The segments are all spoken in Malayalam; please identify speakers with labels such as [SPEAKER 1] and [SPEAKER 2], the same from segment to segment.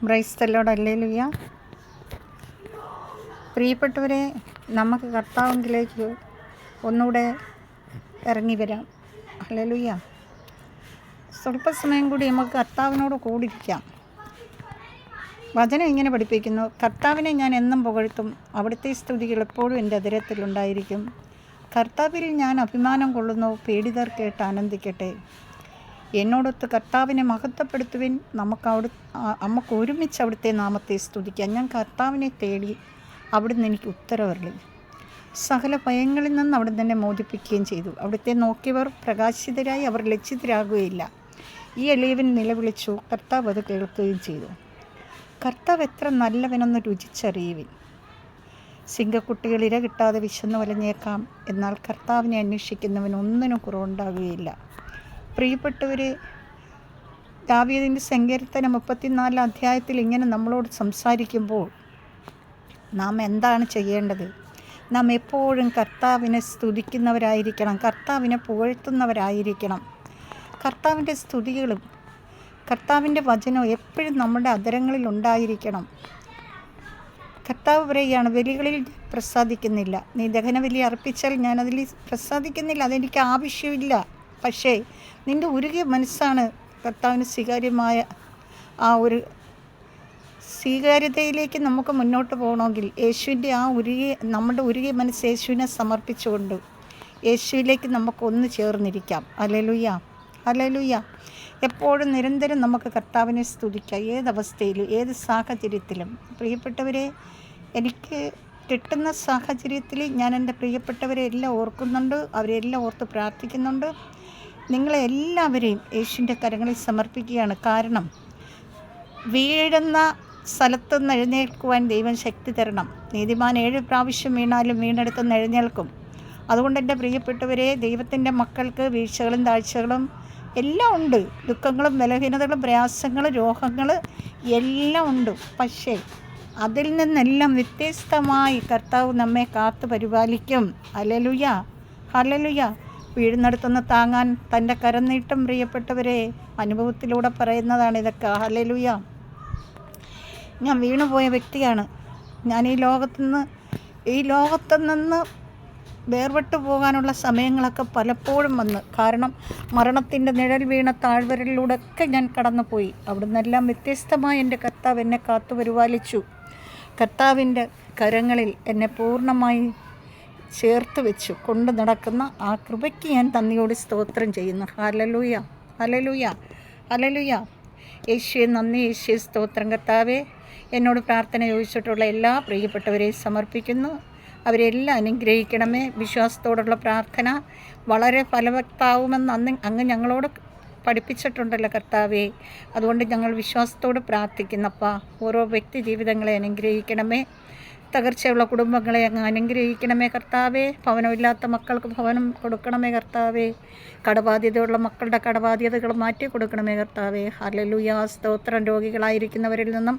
[SPEAKER 1] Price the Lord. ഹല്ലേലൂയ. പ്രിയപ്പെട്ടവരെ, നമുക്ക് കർത്താവിലേക്ക് ഒന്നുകൂടെ ഇറങ്ങി വരാം. ഹല്ലേലൂയ. സ്വല്പസമയം കൂടി നമുക്ക് കർത്താവിനോട് കൂടിയിരിക്കാം. വചനം ഇങ്ങനെ പഠിപ്പിക്കുന്നു: കർത്താവിനെ ഞാൻ എന്നും പുകഴ്ത്തും, അവിടുത്തെ സ്തുതികൾ എപ്പോഴും എൻ്റെ അതിരത്തിലുണ്ടായിരിക്കും. കർത്താവിൽ ഞാൻ അഭിമാനം കൊള്ളുന്നു, പീഡിതർ കേട്ട് ആനന്ദിക്കട്ടെ. എന്നോടൊത്ത് കർത്താവിനെ മഹത്വപ്പെടുത്തുവിൻ. നമുക്ക് ഒരുമിച്ച് അവിടുത്തെ നാമത്തെ സ്തുതിക്കാം. ഞാൻ കർത്താവിനെ തേടി, അവിടുന്ന് എനിക്ക് ഉത്തരവരുളി. സകല ഭയങ്ങളിൽ നിന്ന് അവിടുന്ന് തന്നെ മോചിപ്പിക്കുകയും ചെയ്തു. അവിടുത്തെ നോക്കിയവർ പ്രകാശിതരായി, അവർ ലജ്ജിതരാകുകയില്ല. ഈ എളിയവൻ നിലവിളിച്ചു, കർത്താവ് അത് കേൾക്കുകയും ചെയ്തു. കർത്താവ് എത്ര നല്ലവനെന്ന് രുചിച്ചറിയുവിൻ. സിംഹക്കുട്ടികൾ ഇര കിട്ടാതെ വിശന്നു വലഞ്ഞേക്കാം, എന്നാൽ കർത്താവിനെ അന്വേഷിക്കുന്നവൻ ഒന്നിനും കുറവുണ്ടാകുകയില്ല. പ്രിയപ്പെട്ടവരെ, ദാവീദിൻ്റെ സങ്കീർത്തനം 34 അധ്യായത്തിൽ ഇങ്ങനെ നമ്മളോട് സംസാരിക്കുമ്പോൾ നാം എന്താണ് ചെയ്യേണ്ടത്? നാം എപ്പോഴും കർത്താവിനെ സ്തുതിക്കുന്നവരായിരിക്കണം, കർത്താവിനെ പുകഴ്ത്തുന്നവരായിരിക്കണം. കർത്താവിൻ്റെ സ്തുതികളും കർത്താവിൻ്റെ വചനവും എപ്പോഴും നമ്മുടെ അധരങ്ങളിൽ ഉണ്ടായിരിക്കണം. കർത്താവ് പറയുകയാണ്, ബലികളിൽ പ്രസാദിക്കുന്നില്ല. നീ ദഹനബലി അർപ്പിച്ചാൽ ഞാനതിൽ പ്രസാദിക്കുന്നില്ല, അതെനിക്ക് ആവശ്യമില്ല. പക്ഷേ നിൻ്റെ ഉരുകിയ മനസ്സാണ് കർത്താവിന് സ്വീകാര്യമായ. ആ ഒരു സ്വീകാര്യതയിലേക്ക് നമുക്ക് മുന്നോട്ട് പോകണമെങ്കിൽ യേശുവിൻ്റെ നമ്മുടെ ഉരുകിയ മനസ്സ് യേശുവിനെ സമർപ്പിച്ചുകൊണ്ട് യേശുവിലേക്ക് നമുക്കൊന്ന് ചേർന്നിരിക്കാം. Hallelujah, hallelujah. എപ്പോഴും നിരന്തരം നമുക്ക് കർത്താവിനെ സ്തുതിക്കാം, ഏതവസ്ഥയിലും ഏത് സാഹചര്യത്തിലും. പ്രിയപ്പെട്ടവരെ, എനിക്ക് കിട്ടുന്ന സാഹചര്യത്തിൽ ഞാൻ എൻ്റെ പ്രിയപ്പെട്ടവരെ എല്ലാം ഓർക്കുന്നുണ്ട്, അവരെല്ലാം ഓർത്ത് പ്രാർത്ഥിക്കുന്നുണ്ട്. നിങ്ങളെല്ലാവരെയും യേശുവിൻ്റെ കരങ്ങളിൽ സമർപ്പിക്കുകയാണ്. കാരണം വീഴുന്ന സ്ഥലത്തുനിന്ന് എഴുന്നേൽക്കുവാൻ ദൈവം ശക്തി തരണം. നീതിമാൻ 7 പ്രാവശ്യം വീണാലും വീണെടുത്തുനിന്ന് എഴുന്നേൽക്കും. അതുകൊണ്ട് എൻ്റെ പ്രിയപ്പെട്ടവരെ, ദൈവത്തിൻ്റെ മക്കൾക്ക് വീഴ്ചകളും താഴ്ചകളും എല്ലാം ഉണ്ട്. ദുഃഖങ്ങളും ബലഹീനതകളും പ്രയാസങ്ങൾ രോഗങ്ങൾ എല്ലാം ഉണ്ട്. പക്ഷേ അതിൽ നിന്നെല്ലാം വ്യത്യസ്തമായി കർത്താവ് നമ്മെ കാത്തു പരിപാലിക്കും. Hallelujah, hallelujah. വീഴുന്നിടത്തുനിന്ന് താങ്ങാൻ തൻ്റെ കരം നീട്ടും. പ്രിയപ്പെട്ടവരെ, അനുഭവത്തിലൂടെ പറയുന്നതാണ് ഇതൊക്കെ. ഹല്ലേലൂയ. ഞാൻ വീണുപോയ വ്യക്തിയാണ്. ഞാൻ ഈ ലോകത്തു നിന്ന് വേർപെട്ടു പോകാനുള്ള സമയങ്ങളൊക്കെ പലപ്പോഴും വന്ന്, കാരണം മരണത്തിൻ്റെ നിഴൽ വീണ താഴ്വരയിലൂടെയൊക്കെ ഞാൻ കടന്നുപോയി. അവിടുന്നെല്ലാം വ്യത്യസ്തമായി എൻ്റെ കർത്താവ് എന്നെ കാത്തു പരിപാലിച്ചു. കർത്താവിൻ്റെ കരങ്ങളിൽ എന്നെ പൂർണ്ണമായി ചേർത്ത് വെച്ചു കൊണ്ട് നടക്കുന്ന ആ കൃപയ്ക്ക് ഞാൻ നന്ദിയോട് സ്തോത്രം ചെയ്യുന്നു. Hallelujah, hallelujah, hallelujah. യേശുവേ നന്ദി, യേശുവേ സ്തോത്രം. കർത്താവേ, എന്നോട് പ്രാർത്ഥന ചോദിച്ചിട്ടുള്ള എല്ലാ പ്രിയപ്പെട്ടവരെയും സമർപ്പിക്കുന്നു. അവരെല്ലാം അനുഗ്രഹിക്കണമേ. വിശ്വാസത്തോടുള്ള പ്രാർത്ഥന വളരെ ഫലവത്താവുമെന്ന് അങ്ങ് ഞങ്ങളോട് പഠിപ്പിച്ചിട്ടുണ്ടല്ലോ കർത്താവേ. അതുകൊണ്ട് ഞങ്ങൾ വിശ്വാസത്തോട് പ്രാർത്ഥിക്കുന്നപ്പാ. ഓരോ വ്യക്തി ജീവിതങ്ങളെ അനുഗ്രഹിക്കണമേ. തകർച്ചയുള്ള കുടുംബങ്ങളെ അങ്ങ് അനുഗ്രഹിക്കണമേ കർത്താവേ. ഭവനമില്ലാത്ത മക്കൾക്ക് ഭവനം കൊടുക്കണമേ കർത്താവേ. കടബാധ്യതയുള്ള മക്കളുടെ കടബാധ്യതകൾ മാറ്റി കൊടുക്കണമേ കർത്താവേ. ഹല്ലേലൂയ, സ്തോത്രം. രോഗികളായിരിക്കുന്നവരിൽ നിന്നും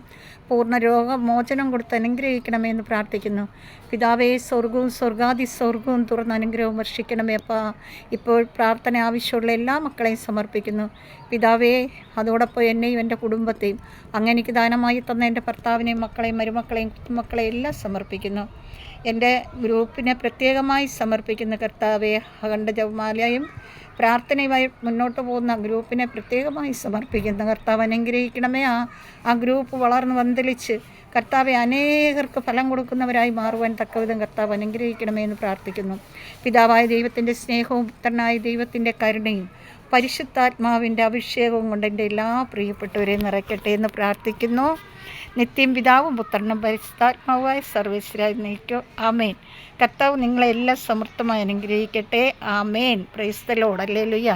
[SPEAKER 1] പൂർണ്ണ രോഗമോചനം കൊടുത്ത് അനുഗ്രഹിക്കണമേ എന്ന് പ്രാർത്ഥിക്കുന്നു. പിതാവേ, സ്വർഗവും തുറന്ന് അനുഗ്രഹവും വർഷിക്കണമേ അപ്പാ. ഇപ്പോൾ പ്രാർത്ഥന ആവശ്യമുള്ള എല്ലാ മക്കളെയും സമർപ്പിക്കുന്നു പിതാവേ. അതോടൊപ്പം എന്നെയും എൻ്റെ കുടുംബത്തെയും അങ്ങ് എനിക്ക് ദാനമായി തന്ന എൻ്റെ ഭർത്താവിനെയും മക്കളെയും മരുമക്കളെയും കുടുംബക്കളെയും എല്ലാം സമർപ്പിക്കുന്നു. എൻ്റെ ഗ്രൂപ്പിനെ പ്രത്യേകമായി സമർപ്പിക്കുന്ന കർത്താവെ. അഖണ്ഡ ജപമാലയും പ്രാർത്ഥനയുമായി മുന്നോട്ട് പോകുന്ന ഗ്രൂപ്പിനെ പ്രത്യേകമായി സമർപ്പിക്കുന്ന കർത്താവ് അനുഗ്രഹിക്കണമേ. ആ ഗ്രൂപ്പ് വളർന്ന് വന്തലിച്ച് കർത്താവെ അനേകർക്ക് ഫലം കൊടുക്കുന്നവരായി മാറുവാൻ തക്കവിധം കർത്താവ് അനുഗ്രഹിക്കണമേ എന്ന് പ്രാർത്ഥിക്കുന്നു. പിതാവായ ദൈവത്തിൻ്റെ സ്നേഹവും പുത്രനായ ദൈവത്തിൻ്റെ കരുണയും പരിശുദ്ധാത്മാവിൻ്റെ അഭിഷേകവും കൊണ്ട് എൻ്റെ എല്ലാ പ്രിയപ്പെട്ടവരെയും നിറയ്ക്കട്ടെ എന്ന് പ്രാർത്ഥിക്കുന്നു. നിത്യം പിതാവും പുത്രനും പരിശുദ്ധാത്മാവായ സർവേശ്വരായി നയിക്കോ. ആമേൻ. കർത്താവ് നിങ്ങളെല്ലാം സമൃദ്ധമായി അനുഗ്രഹിക്കട്ടെ. Amen. Praise the Lord. Hallelujah.